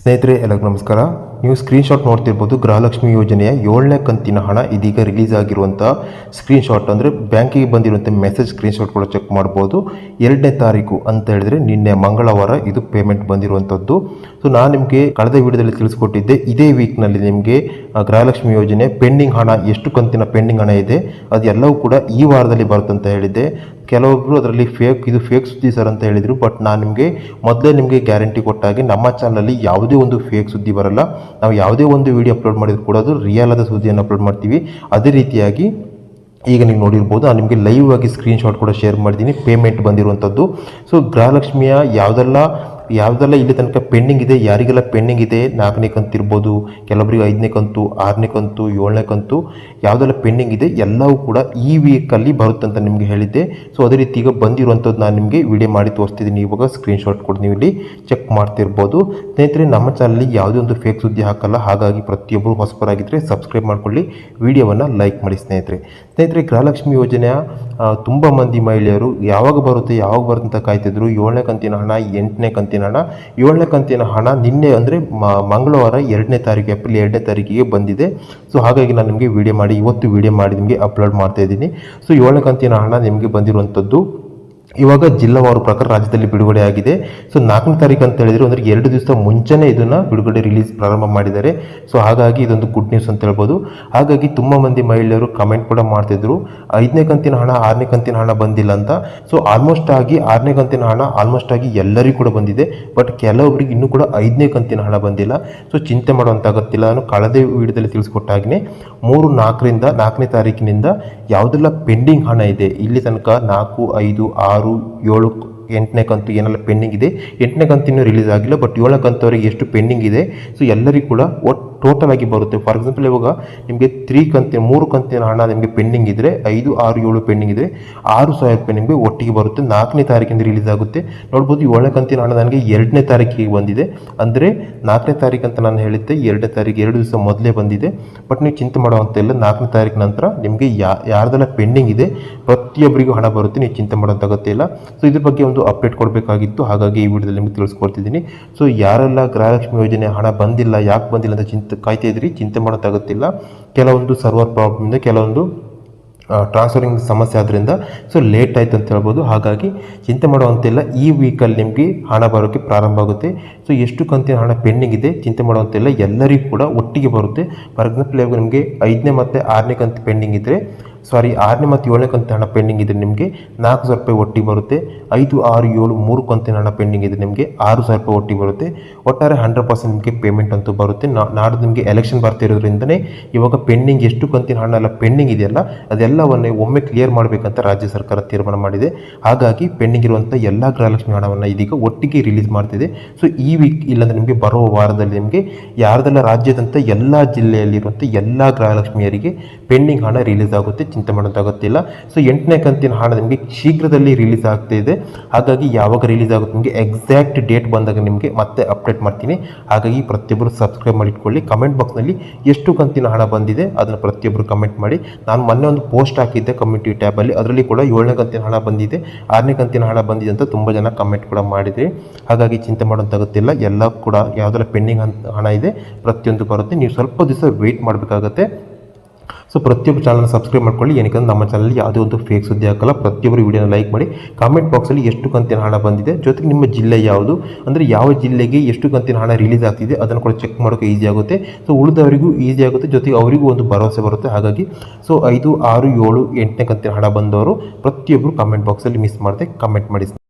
ಸ್ನೇಹಿತರೆ ಎಲ್ಲರಿಗೂ ನಮಸ್ಕಾರ. ನೀವು ಸ್ಕ್ರೀನ್ಶಾಟ್ ನೋಡ್ತಿರ್ಬೋದು. ಗೃಹಲಕ್ಷ್ಮಿ ಯೋಜನೆಯ 7ನೇ ಕಂತಿನ ಹಣ ಇದೀಗ ರಿಲೀಸ್ ಆಗಿರುವಂಥ ಸ್ಕ್ರೀನ್ಶಾಟ್, ಅಂದರೆ ಬ್ಯಾಂಕಿಗೆ ಬಂದಿರುವಂಥ ಮೆಸೇಜ್ ಸ್ಕ್ರೀನ್ಶಾಟ್ ಕೂಡ ಚೆಕ್ ಮಾಡ್ಬೋದು. 2ನೇ ತಾರೀಕು ಅಂತ ಹೇಳಿದ್ರೆ ನಿನ್ನೆ ಮಂಗಳವಾರ ಇದು ಪೇಮೆಂಟ್ ಬಂದಿರುವಂಥದ್ದು. ಸೊ ನಾನು ನಿಮಗೆ ಕಳೆದ ವಿಡಿಯೋದಲ್ಲಿ ತಿಳಿಸ್ಕೊಟ್ಟಿದ್ದೆ, ಇದೇ ವೀಕ್ನಲ್ಲಿ ನಿಮಗೆ ಗೃಹಲಕ್ಷ್ಮಿ ಯೋಜನೆ ಪೆಂಡಿಂಗ್ ಹಣ, ಎಷ್ಟು ಕಂತಿನ ಪೆಂಡಿಂಗ್ ಹಣ ಇದೆ ಅದೆಲ್ಲವೂ ಕೂಡ ಈ ವಾರದಲ್ಲಿ ಬರುತ್ತಂತ ಹೇಳಿದ್ದೆ. ಕೆಲವೊಬ್ಬರು ಅದರಲ್ಲಿ ಇದು ಫೇಕ್ ಸುದ್ದಿ ಸರ್ ಅಂತ ಹೇಳಿದರು. ಬಟ್ ನಾನು ನಿಮಗೆ ಮೊದಲೇ ನಿಮಗೆ ಗ್ಯಾರಂಟಿ ಕೊಟ್ಟಾಗೆ ನಮ್ಮ ಚಾನಲಲ್ಲಿ ಯಾವುದೇ ಒಂದು ಫೇಕ್ ಸುದ್ದಿ ಬರಲ್ಲ. ನಾವು ಯಾವುದೇ ಒಂದು ವಿಡಿಯೋ ಅಪ್ಲೋಡ್ ಮಾಡಿದ್ರು ಕೂಡ ಅದು ರಿಯಲ್ ಆದ ಸುದ್ದಿಯನ್ನು ಅಪ್ಲೋಡ್ ಮಾಡ್ತೀವಿ. ಅದೇ ರೀತಿಯಾಗಿ ಈಗ ನೀವು ನೋಡಿರ್ಬೋದು, ನಾನು ನಿಮಗೆ ಲೈವ್ ಆಗಿ ಸ್ಕ್ರೀನ್ಶಾಟ್ ಕೂಡ ಶೇರ್ ಮಾಡಿದ್ದೀನಿ ಪೇಮೆಂಟ್ ಬಂದಿರುವಂಥದ್ದು. ಸೊ ಗೃಹಲಕ್ಷ್ಮಿಯ ಯಾವುದೆಲ್ಲ ಇಲ್ಲಿ ತನಕ ಪೆಂಡಿಂಗ್ ಇದೆ, ಯಾರಿಗೆಲ್ಲ ಪೆಂಡಿಂಗ್ ಇದೆ, 4ನೇ ಕಂತು ಇರ್ಬೋದು, ಕೆಲವರಿಗೆ 5ನೇ ಕಂತು, 6ನೇ ಕಂತು, 7ನೇ ಕಂತು, ಯಾವುದೆಲ್ಲ ಪೆಂಡಿಂಗ್ ಇದೆ ಎಲ್ಲವೂ ಕೂಡ ಈ ವೀಕಲ್ಲಿ ಬರುತ್ತೆ ಅಂತ ನಿಮಗೆ ಹೇಳಿದ್ದೆ. ಸೊ ಅದೇ ರೀತಿ ಈಗ ಬಂದಿರುವಂಥದ್ದು ನಾನು ನಿಮಗೆ ವಿಡಿಯೋ ಮಾಡಿ ತೋರಿಸ್ತಿದ್ದೀನಿ. ಇವಾಗ ಸ್ಕ್ರೀನ್ಶಾಟ್ ಕೂಡ ನೀವು ಇಲ್ಲಿ ಚೆಕ್ ಮಾಡ್ತಿರ್ಬೋದು. ಸ್ನೇಹಿತರೆ, ನಮ್ಮ ಚಾನಲಲ್ಲಿ ಯಾವುದೇ ಒಂದು ಫೇಕ್ ಸುದ್ದಿ ಹಾಕಲ್ಲ. ಹಾಗಾಗಿ ಪ್ರತಿಯೊಬ್ಬರು ಹೊಸಬರಾಗಿದ್ದರೆ ಸಬ್ಸ್ಕ್ರೈಬ್ ಮಾಡ್ಕೊಳ್ಳಿ, ವಿಡಿಯೋವನ್ನು ಲೈಕ್ ಮಾಡಿ. ಸ್ನೇಹಿತರೆ, ಗೃಹಲಕ್ಷ್ಮಿ ಯೋಜನೆಯ ತುಂಬ ಮಂದಿ ಮಹಿಳೆಯರು ಯಾವಾಗ ಬರುತ್ತೆ ಅಂತ ಕಾಯ್ತಿದ್ರು. 7ನೇ ಕಂತಿನ ಹಣ, 8ನೇ ಕಂತಿನ ಹಣ. 7ನೇ ಕಂತಿನ ಹಣ ನಿನ್ನೆ ಅಂದರೆ ಮಂಗಳವಾರ 2ನೇ ತಾರೀಕು, ಏಪ್ರಿಲ್ 2ನೇ ತಾರೀಕಿಗೆ ಬಂದಿದೆ. ಸೊ ಹಾಗಾಗಿ ನಾನು ನಿಮಗೆ ಇವತ್ತು ವಿಡಿಯೋ ಮಾಡಿ ನಿಮಗೆ ಅಪ್ಲೋಡ್ ಮಾಡ್ತಾ ಇದ್ದೀನಿ. ಸೊ 7ನೇ ಕಂತಿನ ಹಣ ನಿಮಗೆ ಬಂದಿರುವಂಥದ್ದು ಇವಾಗ ಜಿಲ್ಲಾವಾರು ಪ್ರಕಾರ ರಾಜ್ಯದಲ್ಲಿ ಬಿಡುಗಡೆ ಆಗಿದೆ. ಸೊ 4ನೇ ತಾರೀಕು ಅಂತ ಹೇಳಿದರೆ ಅಂದರೆ 2 ದಿವಸ ಮುಂಚೆನೇ ಇದನ್ನು ಬಿಡುಗಡೆ ಪ್ರಾರಂಭ ಮಾಡಿದ್ದಾರೆ. ಸೊ ಹಾಗಾಗಿ ಇದೊಂದು ಗುಡ್ ನ್ಯೂಸ್ ಅಂತ ಹೇಳ್ಬೋದು. ಹಾಗಾಗಿ ತುಂಬ ಮಂದಿ ಮಹಿಳೆಯರು ಕಮೆಂಟ್ ಕೂಡ ಮಾಡ್ತಿದ್ರು, 5ನೇ ಕಂತಿನ ಹಣ, 6ನೇ ಕಂತಿನ ಹಣ ಬಂದಿಲ್ಲ ಅಂತ. ಸೊ ಆಲ್ಮೋಸ್ಟ್ ಆಗಿ 6ನೇ ಕಂತಿನ ಹಣ ಆಲ್ಮೋಸ್ಟ್ ಆಗಿ ಎಲ್ಲರಿಗೂ ಕೂಡ ಬಂದಿದೆ. ಬಟ್ ಕೆಲವೊಬ್ಬರಿಗೆ ಇನ್ನೂ ಕೂಡ 5ನೇ ಕಂತಿನ ಹಣ ಬಂದಿಲ್ಲ. ಸೊ ಚಿಂತೆ ಮಾಡುವಂತಾಗತ್ತಿಲ್ಲ. ನಾನು ಕಳೆದ ವಿಡಿಯೋದಲ್ಲಿ ತಿಳಿಸ್ಕೊಟ್ಟಾಗೇ 3, 4ನೇ ತಾರೀಕಿನಿಂದ ಯಾವುದೆಲ್ಲ ಪೆಂಡಿಂಗ್ ಹಣ ಇದೆ ಇಲ್ಲಿ ತನಕ 4, 5, 6, 7, 8ನೇ ಕಂತು ಏನೆಲ್ಲ ಪೆಂಡಿಂಗ್ ಇದೆ, 8ನೇ ಕಂತು ಇನ್ನೂ ರಿಲೀಸ್ ಆಗಿಲ್ಲ. ಬಟ್ 7ನೇ ಕಂತವರೆಗೆ ಎಷ್ಟು ಪೆಂಡಿಂಗ್ ಇದೆ, ಸೊ ಎಲ್ಲರಿಗೂ ಕೂಡ ಟೋಟಲ್ ಆಗಿ ಬರುತ್ತೆ. ಫಾರ್ ಎಕ್ಸಾಂಪಲ್, ಇವಾಗ ನಿಮಗೆ 3 ಕಂತಿನ ಹಣ ನಿಮಗೆ ಪೆಂಡಿಂಗ್ ಇದ್ದರೆ, 5, 6, 7 ಪೆಂಡಿಂಗ್ ಇದ್ದರೆ 6,000 ರೂಪಾಯಿ ನಿಮಗೆ ಒಟ್ಟಿಗೆ ಬರುತ್ತೆ. 4ನೇ ತಾರೀಕಿಂದ ರಿಲೀಸ್ ಆಗುತ್ತೆ. ನೋಡ್ಬೋದು, 7ನೇ ಕಂತಿನ ಹಣ ನನಗೆ 2ನೇ ತಾರೀಕಿಗೆ ಬಂದಿದೆ. ಅಂದರೆ 4ನೇ ತಾರೀಕು ಅಂತ ನಾನು ಹೇಳಿದ್ದೆ, 2ನೇ ತಾರೀಕು 2 ದಿವಸ ಮೊದಲೇ ಬಂದಿದೆ. ಬಟ್ ನೀವು ಚಿಂತೆ ಮಾಡುವಂತ ಇಲ್ಲ, 4ನೇ ತಾರೀಕು ನಂತರ ನಿಮಗೆ ಯಾರ್ದೆಲ್ಲ ಪೆಂಡಿಂಗ್ ಇದೆ ಪ್ರತಿಯೊಬ್ಬರಿಗೂ ಹಣ ಬರುತ್ತೆ. ನೀವು ಚಿಂತೆ ಮಾಡೋಂತಾಗತ್ತೆ ಇಲ್ಲ. ಸೊ ಇದ್ರ ಬಗ್ಗೆ ಒಂದು ಅಪ್ಡೇಟ್ ಕೊಡಬೇಕಾಗಿತ್ತು, ಹಾಗಾಗಿ ಈ ವಿಡಿಯೋದಲ್ಲಿ ನಿಮಗೆ ತಿಳಿಸ್ಕೊಡ್ತಿದ್ದೀನಿ. ಸೊ ಯಾರೆಲ್ಲ ಗೃಹಲಕ್ಷ್ಮಿ ಯೋಜನೆ ಹಣ ಬಂದಿಲ್ಲ, ಯಾಕೆ ಬಂದಿಲ್ಲ ಅಂತ ಕಾಯ್ತಾ ಇದ್ರಿ, ಚಿಂತೆ ಮಾಡೋಕ್ಕಾಗುತ್ತಿಲ್ಲ. ಕೆಲವೊಂದು ಸರ್ವರ್ ಪ್ರಾಬ್ಲಮ್, ಕೆಲವೊಂದು ಟ್ರಾನ್ಸ್ಫರಿಂಗ್ ಸಮಸ್ಯೆ ಆದ್ದರಿಂದ ಸೊ ಲೇಟ್ ಆಯ್ತು ಅಂತ ಹೇಳ್ಬೋದು. ಹಾಗಾಗಿ ಚಿಂತೆ ಮಾಡುವಂತಿಲ್ಲ, ಈ ವೀಕಲ್ಲಿ ನಿಮಗೆ ಹಣ ಬರೋಕ್ಕೆ ಪ್ರಾರಂಭ ಆಗುತ್ತೆ. ಸೊ ಎಷ್ಟು ಕಂತಿನ ಹಣ ಪೆಂಡಿಂಗ್ ಇದೆ ಚಿಂತೆ ಮಾಡುವಂತಿಲ್ಲ, ಎಲ್ಲರಿಗೂ ಕೂಡ ಒಟ್ಟಿಗೆ ಬರುತ್ತೆ. ಫಾರ್ ಎಕ್ಸಾಂಪಲ್, ಇವಾಗ ನಿಮಗೆ 5ನೇ ಮತ್ತು 6ನೇ ಕಂತು ಪೆಂಡಿಂಗ್ ಇದ್ದರೆ, 6ನೇ ಮತ್ತು 7ನೇ ಕಂತಿನ ಹಣ ಪೆಂಡಿಂಗ್ ಇದ್ದರೆ ನಿಮಗೆ 4,000 ರೂಪಾಯಿ ಒಟ್ಟಿಗೆ ಬರುತ್ತೆ. 5, 6, 7, 3 ಕಂತಿನ ಹಣ ಪೆಂಡಿಂಗ್ ಇದ್ದರೆ ನಿಮಗೆ 6,000 ರೂಪಾಯಿ ಒಟ್ಟಿಗೆ ಬರುತ್ತೆ. ಒಟ್ಟಾರೆ 100% ನಿಮಗೆ ಪೇಮೆಂಟ್ ಅಂತೂ ಬರುತ್ತೆ. ನಾಡ್ದು ನಿಮಗೆ ಎಲೆಕ್ಷನ್ ಬರ್ತಿರೋದ್ರಿಂದನೇ ಇವಾಗ ಪೆಂಡಿಂಗ್ ಎಷ್ಟು ಕಂತಿನ ಹಣ ಎಲ್ಲ ಪೆಂಡಿಂಗ್ ಇದೆಯಲ್ಲ ಅದೆಲ್ಲವನ್ನೇ ಒಮ್ಮೆ ಕ್ಲಿಯರ್ ಮಾಡಬೇಕಂತ ರಾಜ್ಯ ಸರ್ಕಾರ ತೀರ್ಮಾನ ಮಾಡಿದೆ. ಹಾಗಾಗಿ ಪೆಂಡಿಂಗ್ ಇರುವಂಥ ಎಲ್ಲ ಗೃಹಲಕ್ಷ್ಮಿ ಹಣವನ್ನು ಇದೀಗ ಒಟ್ಟಿಗೆ ರಿಲೀಸ್ ಮಾಡ್ತಿದೆ. ಸೊ ಈ ವೀಕ್ ಇಲ್ಲಾಂದರೆ ನಿಮಗೆ ಬರುವ ವಾರದಲ್ಲಿ ನಿಮಗೆ ಯಾರ್ದೆಲ್ಲ ರಾಜ್ಯದಂಥ ಎಲ್ಲ ಜಿಲ್ಲೆಯಲ್ಲಿರುವಂಥ ಎಲ್ಲ ಗೃಹಲಕ್ಷ್ಮಿಯರಿಗೆ ಪೆಂಡಿಂಗ್ ಹಣ ರಿಲೀಸ್ ಆಗುತ್ತೆ. ಚಿಂತೆ ಮಾಡೋದಾಗುತ್ತಿಲ್ಲ. ಸೊ 8ನೇ ಕಂತಿನ ಹಣ ನಿಮಗೆ ಶೀಘ್ರದಲ್ಲಿ ರಿಲೀಸ್ ಆಗ್ತಾ ಇದೆ. ಹಾಗಾಗಿ ಯಾವಾಗ ರಿಲೀಸ್ ಆಗುತ್ತೆ ನಿಮಗೆ ಎಕ್ಸಾಕ್ಟ್ ಡೇಟ್ ಬಂದಾಗ ನಿಮಗೆ ಮತ್ತೆ ಅಪ್ಡೇಟ್ ಮಾಡ್ತೀನಿ. ಹಾಗಾಗಿ ಪ್ರತಿಯೊಬ್ಬರು ಸಬ್ಸ್ಕ್ರೈಬ್ ಮಾಡಿಟ್ಕೊಳ್ಳಿ. ಕಮೆಂಟ್ ಬಾಕ್ಸ್ನಲ್ಲಿ ಎಷ್ಟು ಕಂತಿನ ಹಣ ಬಂದಿದೆ ಅದನ್ನು ಪ್ರತಿಯೊಬ್ಬರು ಕಮೆಂಟ್ ಮಾಡಿ. ನಾನು ಮೊನ್ನೆ ಒಂದು ಪೋಸ್ಟ್ ಹಾಕಿದ್ದೆ ಕಮ್ಯುನಿಟಿ ಟ್ಯಾಬಲ್ಲಿ, ಅದರಲ್ಲಿ ಕೂಡ 7ನೇ ಕಂತಿನ ಹಣ ಬಂದಿದೆ, 6ನೇ ಕಂತಿನ ಹಣ ಬಂದಿದೆ ಅಂತ ತುಂಬ ಜನ ಕಮೆಂಟ್ ಕೂಡ ಮಾಡಿದೆ. ಹಾಗಾಗಿ ಚಿಂತೆ ಮಾಡೋದಾಗುತ್ತಿಲ್ಲ, ಎಲ್ಲ ಕೂಡ ಯಾವುದೆಲ್ಲ ಪೆಂಡಿಂಗ್ ಹಣ ಇದೆ ಪ್ರತಿಯೊಂದು ಬರುತ್ತೆ. ನೀವು ಸ್ವಲ್ಪ ದಿವಸ ವೆಯ್ಟ್ ಮಾಡಬೇಕಾಗತ್ತೆ. ಸೊ ಪ್ರತಿಯೊಬ್ಬರು ಚಾನಲ್ ಸಬ್ಸ್ಕ್ರೈಬ್ ಮಾಡ್ಕೊಳ್ಳಿ. ಏನಕ್ಕೆ ನಮ್ಮ ಚಾನಲ್ ಯಾವುದೇ ಒಂದು ಫೇಕ್ ಸುದ್ದಿ ಹಾಕಲ್ಲ. ಪ್ರತಿಯೊಬ್ಬರು ವಿಡಿಯೋನ ಲೈಕ್ ಮಾಡಿ. ಕಾಮೆಂಟ್ ಬಾಕ್ಸಲ್ಲಿ ಎಷ್ಟು ಕಂತಿನ ಹಣ ಬಂದಿದೆ, ಜೊತೆಗೆ ನಿಮ್ಮ ಜಿಲ್ಲೆ ಯಾವುದು, ಅಂದರೆ ಯಾವ ಜಿಲ್ಲೆಗೆ ಎಷ್ಟು ಕಂತಿನ ಹಣ ರಿಲೀಸ್ ಆಗ್ತಿದೆ ಅದನ್ನು ಕೂಡ ಚೆಕ್ ಮಾಡೋಕ್ಕೆ ಈಸಿ ಆಗುತ್ತೆ. ಸೊ ಉಳಿದವರಿಗೂ ಈಸಿ ಆಗುತ್ತೆ, ಜೊತೆಗೆ ಅವರಿಗೂ ಒಂದು ಭರವಸೆ ಬರುತ್ತೆ. ಹಾಗಾಗಿ ಸೊ 5, 6, 7, 8ನೇ ಕಂತಿನ ಹಣ ಬಂದವರು ಪ್ರತಿಯೊಬ್ಬರು ಕಾಮೆಂಟ್ ಬಾಕ್ಸಲ್ಲಿ ಮಿಸ್ ಮಾಡದೆ ಕಮೆಂಟ್ ಮಾಡಿ.